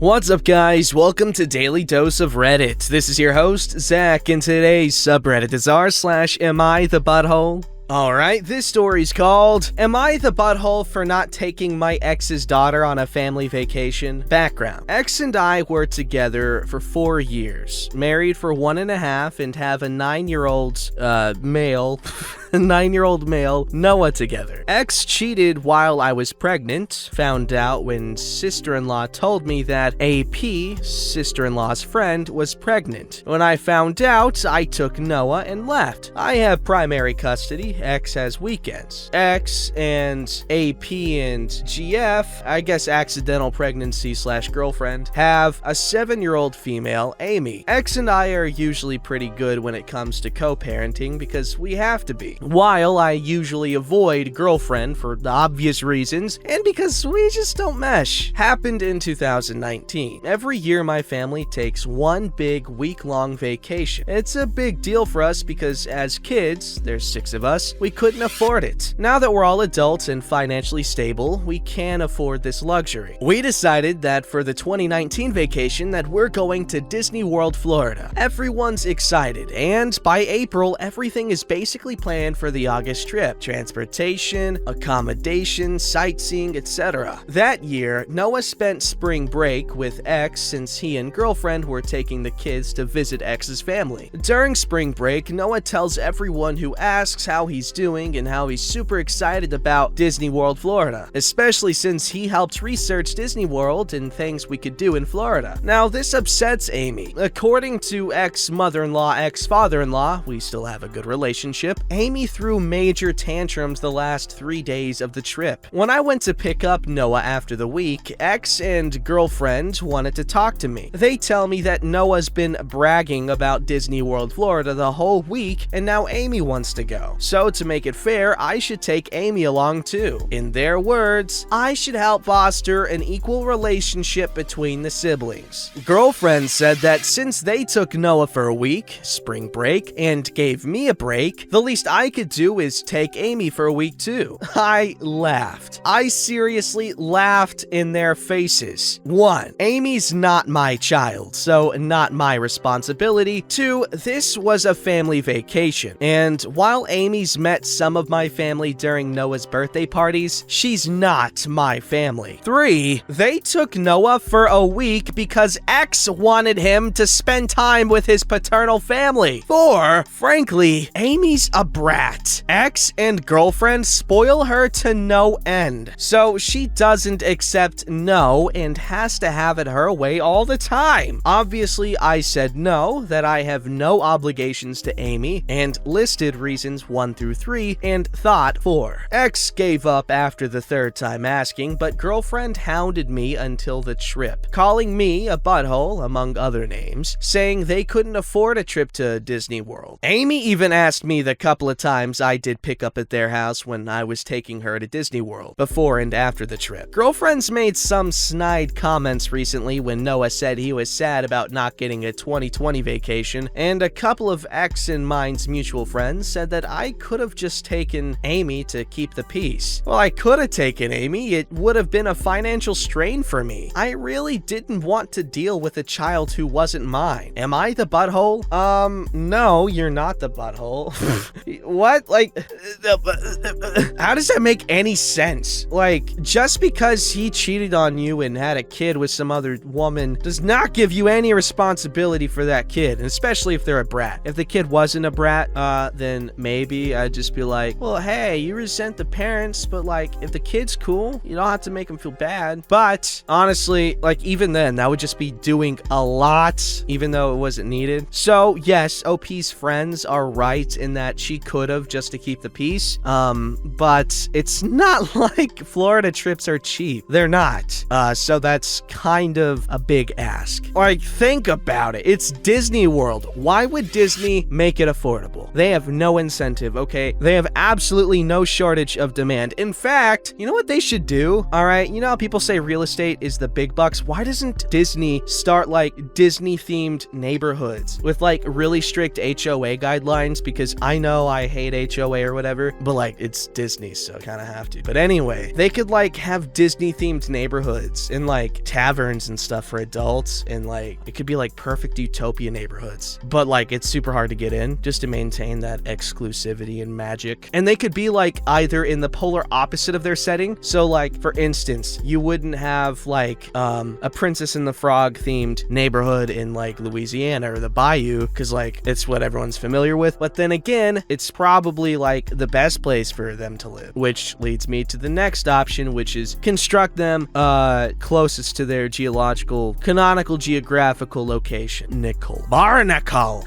What's up, guys? Welcome to Daily Dose of Reddit. This is your host, Zach, and today's subreddit is r/AmITheButthole. Alright, this story's called, Am I the Butthole for Not Taking My Ex's Daughter on a Family Vacation? Background. Ex and I were together for 4 years, married for 1.5, and have a 9-year-old, male, 9-year-old male, Noah, together. Ex cheated while I was pregnant, found out when sister-in-law told me that AP, sister-in-law's friend, was pregnant. When I found out, I took Noah and left. I have primary custody. X has weekends. X and AP and GF, I guess accidental pregnancy / girlfriend, have a 7-year-old female, Amy. X and I are usually pretty good when it comes to co-parenting because we have to be. While I usually avoid girlfriend for the obvious reasons and because we just don't mesh. Happened in 2019. Every year my family takes one big week-long vacation. It's a big deal for us because as kids, there's 6 of us, we couldn't afford it. Now that we're all adults and financially stable, we can afford this luxury. We decided that for the 2019 vacation that we're going to Disney World, Florida. Everyone's excited, and by April, everything is basically planned for the August trip. Transportation, accommodation, sightseeing, etc. That year, Noah spent spring break with X since he and girlfriend were taking the kids to visit X's family. During spring break, Noah tells everyone who asks how he's doing and how he's super excited about Disney World, Florida, especially since he helped research Disney World and things we could do in Florida. Now, this upsets Amy. According to ex-mother-in-law, ex-father-in-law, we still have a good relationship, Amy threw major tantrums the last 3 days of the trip. When I went to pick up Noah after the week, X and girlfriend wanted to talk to me. They tell me that Noah's been bragging about Disney World, Florida the whole week, and now Amy wants to go. So to make it fair, I should take Amy along too. In their words, I should help foster an equal relationship between the siblings. Girlfriend said that since they took Noah for a week, spring break, and gave me a break, the least I could do is take Amy for a week too. I laughed. I seriously laughed in their faces. 1. Amy's not my child, so not my responsibility. 2. This was a family vacation, and while Amy's met some of my family during Noah's birthday parties, she's not my family. 3. They took Noah for a week because X wanted him to spend time with his paternal family. 4. Frankly, Amy's a brat. X and girlfriend spoil her to no end, so she doesn't accept no and has to have it her way all the time. Obviously, I said no, that I have no obligations to Amy, and listed reasons 1 through 3, and thought 4. X gave up after the 3rd time asking, but girlfriend hounded me until the trip, calling me a butthole, among other names, saying they couldn't afford a trip to Disney World. Amy even asked me the couple of times I did pick up at their house when I was taking her to Disney World, before and after the trip. Girlfriend's made some snide comments recently when Noah said he was sad about not getting a 2020 vacation, and a couple of X and mine's mutual friends said that I could have just taken Amy to keep the peace. Well, I could have taken Amy. It would have been a financial strain for me. I really didn't want to deal with a child who wasn't mine. Am I the butthole? No, you're not the butthole. What? Like, how does that make any sense? Like, just because he cheated on you and had a kid with some other woman does not give you any responsibility for that kid, and especially if they're a brat. If the kid wasn't a brat, then maybe I'd just be like, well, hey, you resent the parents, but like, if the kid's cool, you don't have to make him feel bad. But honestly, like, even then, that would just be doing a lot, even though it wasn't needed. So yes, OP's friends are right in that she could have just to keep the peace. But it's not like Florida trips are cheap. They're not. So that's kind of a big ask. Like, think about it. It's Disney World. Why would Disney make it affordable? They have no incentive, okay? They have absolutely no shortage of demand. In fact, you know what they should do? All right, you know how people say real estate is the big bucks? Why doesn't Disney start like Disney-themed neighborhoods with like really strict HOA guidelines? Because I know I hate HOA or whatever, but like it's Disney, so kind of have to. But anyway, they could like have Disney themed neighborhoods and like taverns and stuff for adults, and like it could be like perfect utopia neighborhoods, but like it's super hard to get in just to maintain that exclusivity and magic. And they could be like either in the polar opposite of their setting. So like for instance, you wouldn't have like a Princess and the Frog themed neighborhood in like Louisiana or the Bayou, because like it's what everyone's familiar with, but then again, it's probably like the best place for them to live, which leads me to the next option, which is construct them closest to their canonical geographical location. Nickel. Barnacle.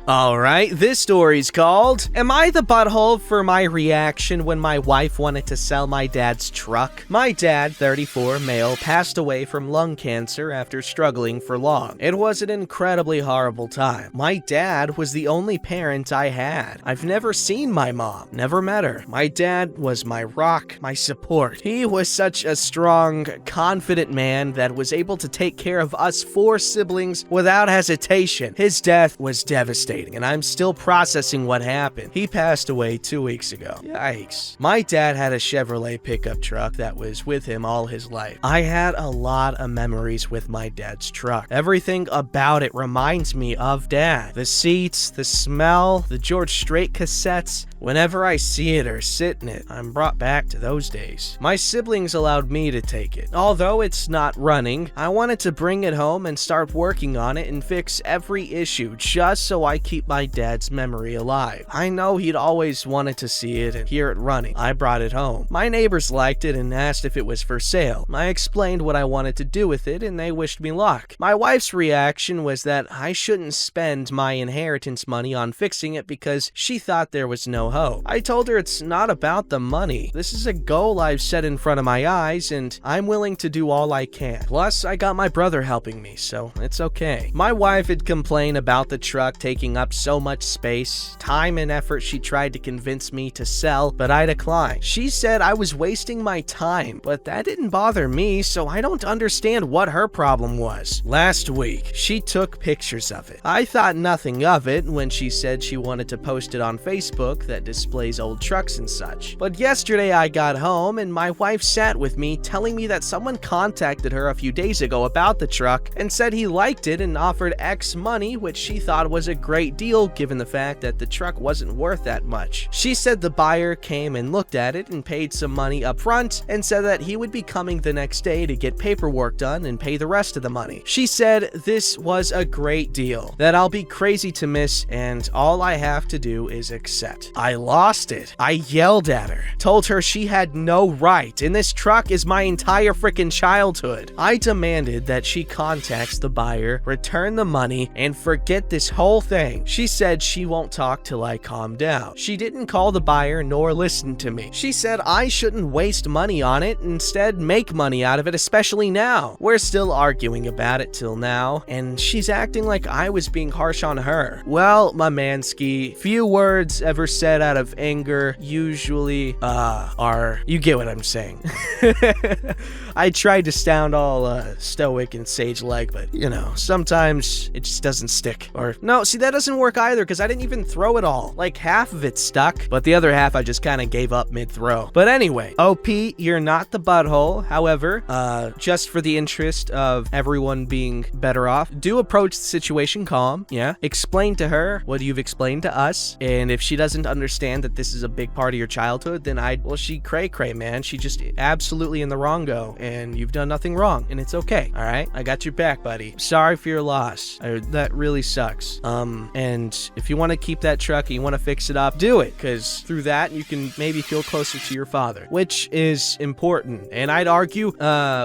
Alright, this story's called, Am I the Butthole for My Reaction When My Wife Wanted to Sell My Dad's Truck? My dad, 34, male, passed away from lung cancer after struggling for long. It was an incredibly horrible time. My dad was the only parent I had. I've never seen my mom, never met her. My dad was my rock, my support. He was such a strong, confident man that was able to take care of us 4 siblings without hesitation. His death was devastating, and I'm still processing what happened. He passed away 2 weeks ago. Yikes. My dad had a Chevrolet pickup truck that was with him all his life. I had a lot of memories with my dad's truck. Everything about it reminds me of Dad. The seats, the smell, the George Strait cassettes. Whenever I see it or sit in it, I'm brought back to those days. My siblings allowed me to take it. Although it's not running, I wanted to bring it home and start working on it and fix every issue just so I keep my dad's memory alive. I know he'd always wanted to see it and hear it running. I brought it home. My neighbors liked it and asked if it was for sale. I explained what I wanted to do with it and they wished me luck. My wife's reaction was that I shouldn't spend my inheritance money on fixing it because she thought there was no hope. I told her it's not about the money. This is a goal I've set in front of my eyes and I'm willing to do all I can. Plus, I got my brother helping me, so it's okay. My wife had complained about the truck taking up so much space, time and effort. She tried to convince me to sell, but I declined. She said I was wasting my time, but that didn't bother me, so I don't understand what her problem was. Last week, she took pictures of it. I thought nothing of it when she said she wanted to post it on Facebook that displays old trucks and such. But yesterday I got home and my wife sat with me telling me that someone contacted her a few days ago about the truck and said he liked it and offered X money, which she thought was a great deal given the fact that the truck wasn't worth that much. She said the buyer came and looked at it and paid some money up front and said that he would be coming the next day to get paperwork done and pay the rest of the money. She said this was a great deal that I'll be crazy to miss and all I have to do is accept. I lost it. I yelled at her, told her she had no right, and this truck is my entire freaking childhood. I demanded that she contacts the buyer, return the money, and forget this whole thing. She said she won't talk till I calm down. She didn't call the buyer nor listen to me. She said I shouldn't waste money on it, instead make money out of it, especially now. We're still arguing about it till now, and she's acting like I was being harsh on her. Well, my mansky, few words ever said out of anger usually are, you get what I'm saying. I tried to sound all stoic and sage-like, but you know, sometimes it just doesn't stick. Or no, see, that doesn't work either because I didn't even throw it all. Like half of it stuck, but the other half I just kind of gave up mid-throw. But anyway, OP, you're not the butthole. However, just for the interest of everyone being better off, do approach the situation calm. Yeah, explain to her what you've explained to us, and if she doesn't understand that this is a big part of your childhood, then she cray, man. She just absolutely in the wrong-go, and you've done nothing wrong, and it's okay. All right, I got your back, buddy. Sorry for your loss. That really sucks. And if you want to keep that truck and you want to fix it up, do it, because through that you can maybe feel closer to your father, which is important. And I'd argue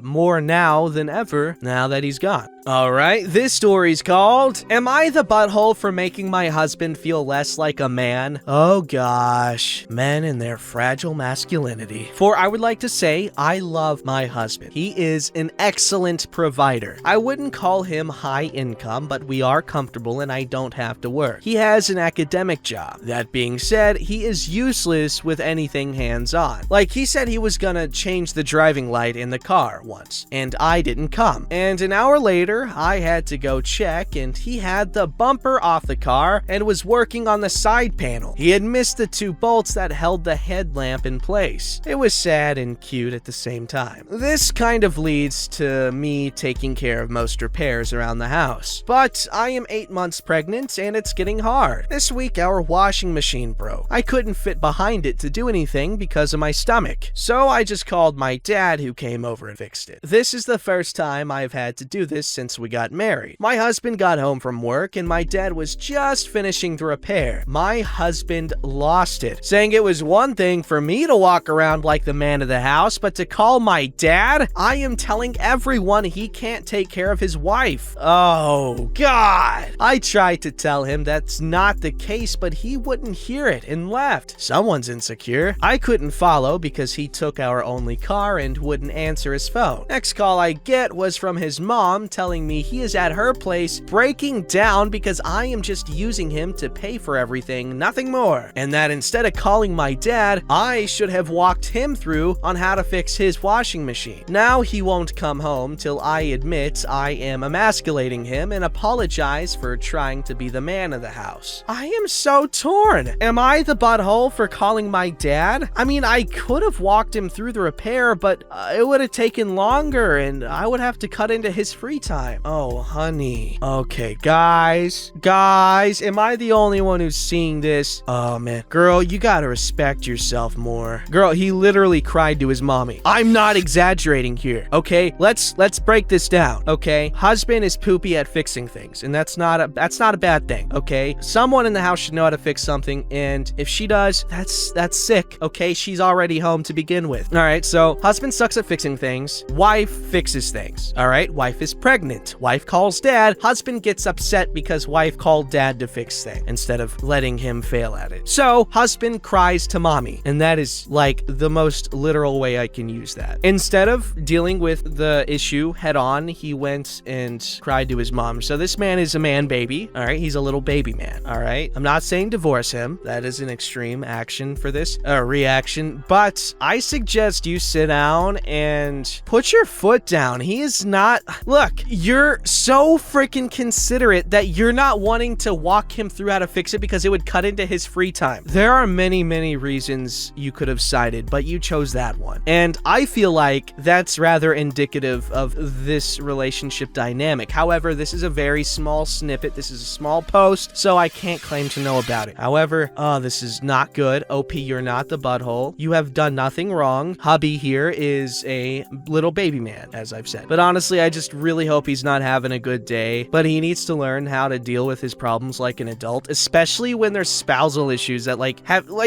more now than ever now that he's gone. All right, this story's called, Am I the Butthole for Making My Husband Feel Less Like a Man? Oh gosh, men and their fragile masculinity. For I would like to say, I love my husband. He is an excellent provider. I wouldn't call him high income, but we are comfortable and I don't have to work. He has an academic job. That being said, he is useless with anything hands-on. Like, he said he was gonna change the driving light in the car once, and I didn't come. And an hour later, later, I had to go check, and he had the bumper off the car and was working on the side panel. He had missed the 2 bolts that held the headlamp in place. It was sad and cute at the same time. This kind of leads to me taking care of most repairs around the house. But I am 8 months pregnant, and it's getting hard. This week, our washing machine broke. I couldn't fit behind it to do anything because of my stomach. So I just called my dad, who came over and fixed it. This is the first time I've had to do this since we got married. My husband got home from work, and my dad was just finishing the repair. My husband lost it, saying it was one thing for me to walk around like the man of the house, but to call my dad? I am telling everyone he can't take care of his wife. Oh, God. I tried to tell him that's not the case, but he wouldn't hear it and left. Someone's insecure. I couldn't follow because he took our only car and wouldn't answer his phone. Next call I get was from his mom telling me he is at her place breaking down because I am just using him to pay for everything, nothing more. And that instead of calling my dad, I should have walked him through on how to fix his washing machine. Now he won't come home till I admit I am emasculating him and apologize for trying to be the man of the house. I am so torn. Am I the butthole for calling my dad? I mean, I could have walked him through the repair, but it would have taken longer and I would have to cut into his free time. Oh, honey. Okay, guys, am I the only one who's seeing this? Oh, man. Girl, you gotta respect yourself more. Girl, he literally cried to his mommy. I'm not exaggerating here, okay? Let's break this down, okay? Husband is poopy at fixing things, and that's not a bad thing, okay? Someone in the house should know how to fix something, and if she does, that's sick, okay? She's already home to begin with. All right, so husband sucks at fixing things. Wife fixes things, all right? Wife is pregnant. Wife calls dad. Husband gets upset because wife called dad to fix things instead of letting him fail at it. So husband cries to mommy, and that is like the most literal way I can use that. Instead of dealing with the issue head on, he went and cried to his mom. So this man is a man baby, all right? He's a little baby man, all right? I'm not saying divorce him. That is an extreme action for this reaction, but I suggest you sit down and put your foot down. He is not, look, you're so freaking considerate that you're not wanting to walk him through how to fix it because it would cut into his free time. There are many, many reasons you could have cited, but you chose that one. And I feel like that's rather indicative of this relationship dynamic. However, this is a very small snippet. This is a small post, so I can't claim to know about it. However, this is not good. OP, you're not the butthole. You have done nothing wrong. Hubby here is a little baby man, as I've said. But honestly, I just really hope he's not having a good day. But he needs to learn how to deal with his problems like an adult, especially when there's spousal issues that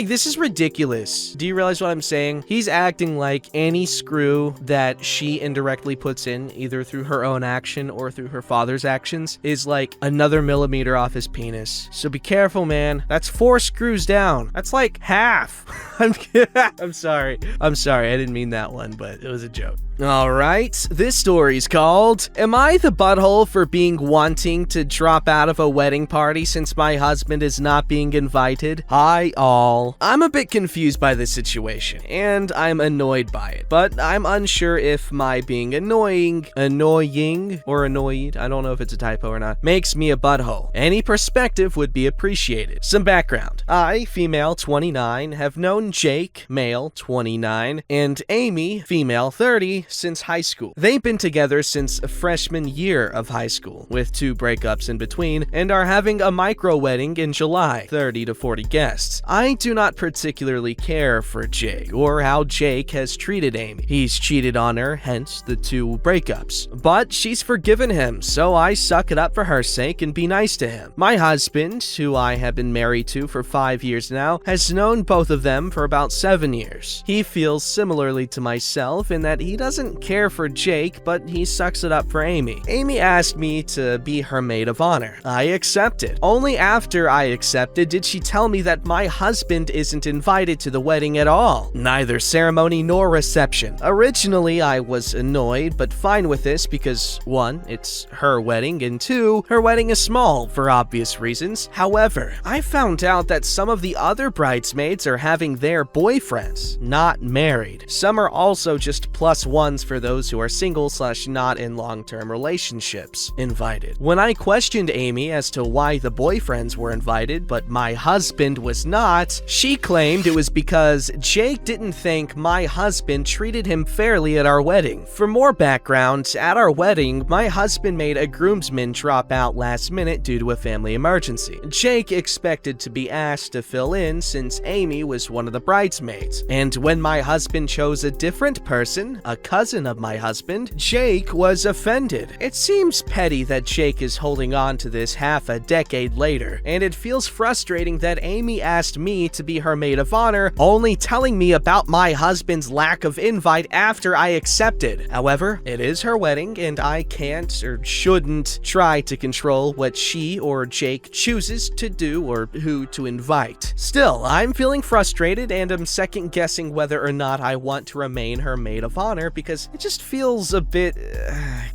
this is ridiculous. Do you realize what I'm saying? He's acting like any screw that she indirectly puts in, either through her own action or through her father's actions, is like another millimeter off his penis. So be careful, man. That's 4 screws down. That's like half. I'm sorry. I didn't mean that one, but it was a joke. Alright, this story's called, Am I the Butthole for Being Wanting to Drop Out of a Wedding Party Since My Husband Is Not Being Invited? Hi all. I'm a bit confused by this situation, and I'm annoyed by it, but I'm unsure if my being annoying, or annoyed, I don't know if it's a typo or not, makes me a butthole. Any perspective would be appreciated. Some background. I, female 29, have known Jake, male 29, and Amy, female 30, since high school. They've been together since freshman year of high school, with 2 breakups in between, and are having a micro wedding in July, 30 to 40 guests. I do not particularly care for Jake, or how Jake has treated Amy. He's cheated on her, hence the 2 breakups. But she's forgiven him, so I suck it up for her sake and be nice to him. My husband, who I have been married to for 5 years now, has known both of them for about 7 years. He feels similarly to myself in that he doesn't care for Jake, but he sucks it up for Amy. Amy asked me to be her maid of honor. I accepted. Only after I accepted did she tell me that my husband isn't invited to the wedding at all. Neither ceremony nor reception. Originally, I was annoyed, but fine with this because 1, it's her wedding, and 2, her wedding is small for obvious reasons. However, I found out that some of the other bridesmaids are having their boyfriends, not married. Some are also just +1s for those who are single / not in long-term relationships invited. When I questioned Amy as to why the boyfriends were invited but my husband was not, she claimed it was because Jake didn't think my husband treated him fairly at our wedding. For more background, at our wedding, my husband made a groomsman drop out last minute due to a family emergency. Jake expected to be asked to fill in since Amy was one of the bridesmaids, and when my husband chose a different person, a cousin of my husband, Jake was offended. It seems petty that Jake is holding on to this half a decade later, and it feels frustrating that Amy asked me to be her maid of honor, only telling me about my husband's lack of invite after I accepted. However, it is her wedding, and I can't or shouldn't try to control what she or Jake chooses to do or who to invite. Still, I'm feeling frustrated and am second guessing whether or not I want to remain her maid of honor because it just feels a bit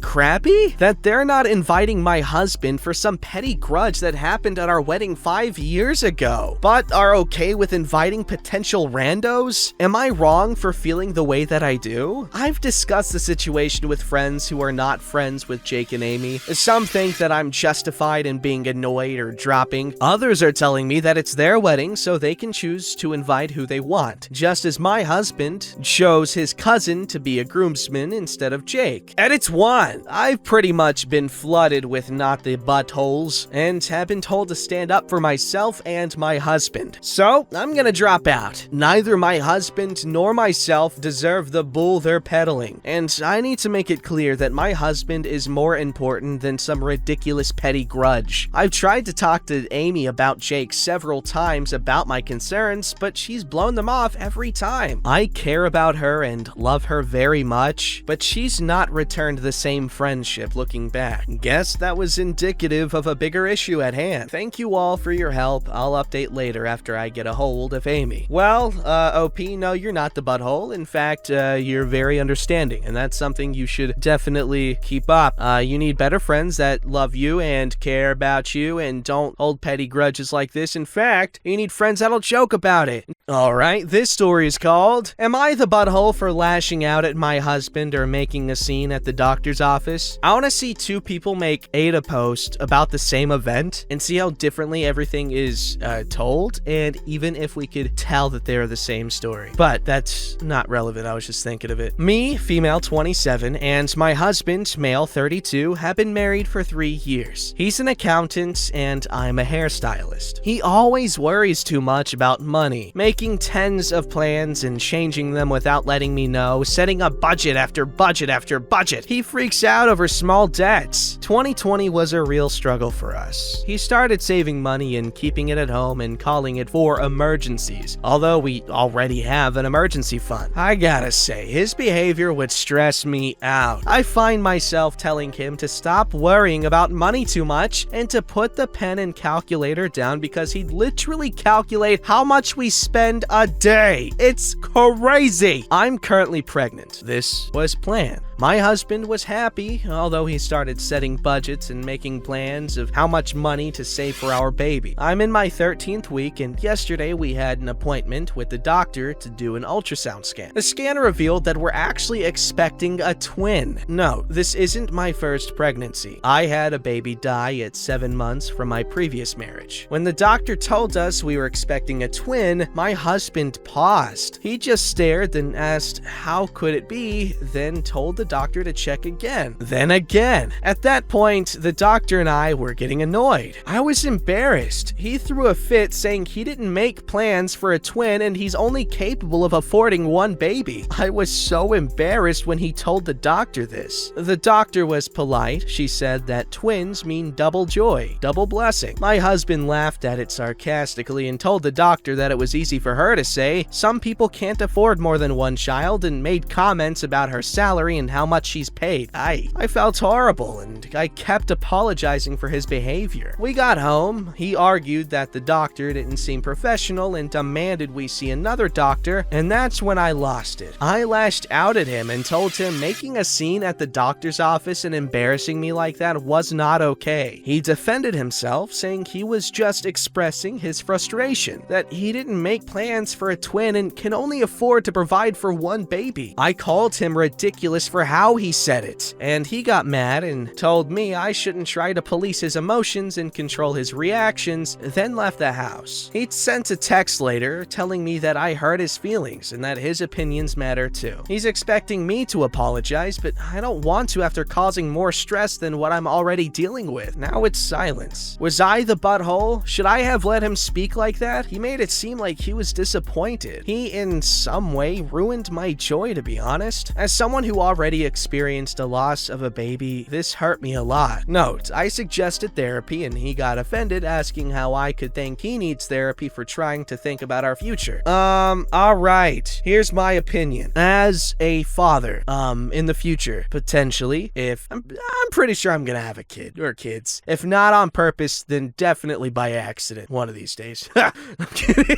crappy that they're not inviting my husband for some petty grudge that happened at our wedding 5 years ago, but are okay with inviting potential randos. Am I wrong for feeling the way that I do? I've discussed the situation with friends who are not friends with Jake and Amy. Some think that I'm justified in being annoyed or dropping. Others are telling me that it's their wedding so they can choose to invite who they want, just as my husband chose his cousin to be a groomsman instead of Jake. And it's one. I've pretty much been flooded with not the buttholes and have been told to stand up for myself and my husband. So I'm gonna drop out. Neither my husband nor myself deserve the bull they're peddling, and I need to make it clear that my husband is more important than some ridiculous petty grudge. I've tried to talk to Amy about Jake several times about my concerns, but she's blown them off every time. I care about her and love her very much, but she's not returned the same friendship looking back. Guess that was indicative of a bigger issue at hand. Thank you all for your help. I'll update later after I get a hold of Amy. Well, OP, no, you're not the butthole. In fact, you're very understanding, and that's something you should definitely keep up. You need better friends that love you and care about you and don't hold petty grudges like this. In fact, you need friends that'll joke about it. Alright, this story is called, Am I the Butthole for Lashing Out at My Husband or Making a Scene at the Doctor's Office? I want to see two people make a post about the same event and see how differently everything is told, and even if we could tell that they're the same story. But that's not relevant, I was just thinking of it. Me, female 27, and my husband, male 32, have been married for 3 years. He's an accountant and I'm a hairstylist. He always worries too much about money, making tens of plans and changing them without letting me know, setting up budget after budget after budget. He freaks out over small debts. 2020 was a real struggle for us. He started saving money and keeping it at home and calling it for emergencies, although we already have an emergency fund. I gotta say, his behavior would stress me out. I find myself telling him to stop worrying about money too much and to put the pen and calculator down because he'd literally calculate how much we spend a day. It's crazy. I'm currently pregnant. This was planned. My husband was happy, although he started setting budgets and making plans of how much money to save for our baby. I'm in my 13th week, and yesterday we had an appointment with the doctor to do an ultrasound scan. The scan revealed that we're actually expecting a twin. No, this isn't my first pregnancy. I had a baby die at 7 months from my previous marriage. When the doctor told us we were expecting a twin, my husband paused. He just stared, then asked, "How could it be?" Then told the doctor to check again. Then again. At that point, the doctor and I were getting annoyed. I was embarrassed. He threw a fit saying he didn't make plans for a twin and he's only capable of affording one baby. I was so embarrassed when he told the doctor this. The doctor was polite. She said that twins mean double joy, double blessing. My husband laughed at it sarcastically and told the doctor that it was easy for her to say. Some people can't afford more than one child, and made comments about her salary and how much she's paid. I felt horrible, and I kept apologizing for his behavior. We got home. He argued that the doctor didn't seem professional and demanded we see another doctor, and that's when I lost it. I lashed out at him and told him making a scene at the doctor's office and embarrassing me like that was not okay. He defended himself, saying he was just expressing his frustration, that he didn't make plans plans for a twin and can only afford to provide for one baby. I called him ridiculous for how he said it, and he got mad and told me I shouldn't try to police his emotions and control his reactions, then left the house. He sent a text later telling me that I hurt his feelings and that his opinions matter too. He's expecting me to apologize, but I don't want to after causing more stress than what I'm already dealing with. Now it's silence. Was I the butthole? Should I have let him speak like that? He made it seem like he was disappointed. He in some way ruined my joy, to be honest. As someone who already experienced a loss of a baby, this hurt me a lot. Note, I suggested therapy and he got offended, asking how I could think he needs therapy for trying to think about our future. Alright. Here's my opinion. As a father, in the future, potentially, if I'm pretty sure I'm gonna have a kid or kids. If not on purpose, then definitely by accident one of these days. I'm kidding.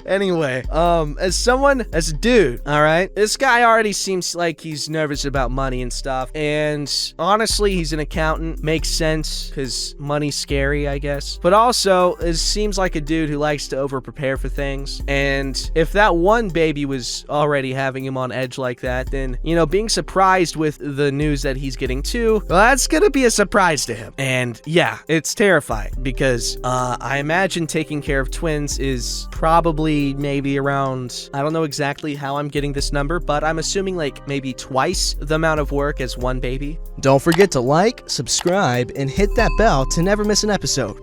Anyway, as a dude, all right, this guy already seems like he's nervous about money and stuff, and honestly, he's an accountant. Makes sense, because money's scary, I guess. But also, it seems like a dude who likes to over-prepare for things, and if that one baby was already having him on edge like that, then, you know, being surprised with the news that he's getting too, well, that's gonna be a surprise to him. And yeah, it's terrifying, because, I imagine taking care of twins is probably maybe around, I don't know exactly how I'm getting this number, but I'm assuming like maybe twice the amount of work as one baby. Don't forget to like, subscribe, and hit that bell to never miss an episode.